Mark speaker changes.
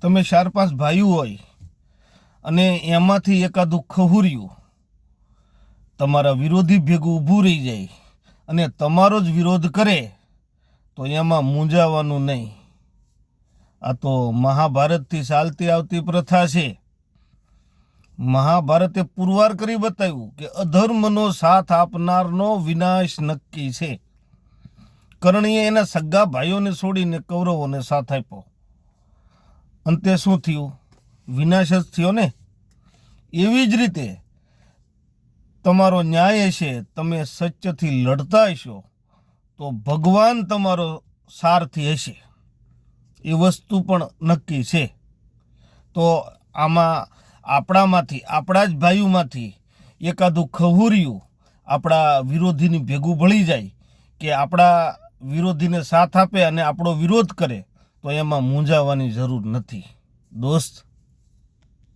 Speaker 1: તમે 4-5 ભાઈઓ હોય અને એમાંથી એકાદું ખહુર્યું તમારા વિરોધી ભેગું ઊભું રહી જાય અને તમારો જ વિરોધ કરે તો એમાં મૂંઝાવાનું નહીં. આ તો મહાભારતથી ચાલતી આવતી પ્રથા છે. મહાભારતે પુરવાર કરી બતાવ્યું કે અધર્મનો સાથ આપનારનો વિનાશ નક્કી છે. કર્ણીએ એના સગા ભાઈઓને છોડીને કૌરવોને સાથ આપ્યો. અંતે શું થયું? વિનાશ જ થયો ને. એવી જ રીતે તમારો ન્યાય હશે, તમે સત્યથી લડતા હશો તો ભગવાન તમારો સારથી હશે. એ વસ્તુ પણ નક્કી છે. તો આમાં આપણામાંથી, આપણા જ ભાઈઓમાંથી એકાદું ખહુર્યું આપણા વિરોધીની ભેગું ભળી જાય કે આપણા વિરોધીને સાથ આપે અને આપણો વિરોધ કરે તો એમાં મૂંઝાવાની જરૂર નથી દોસ્ત.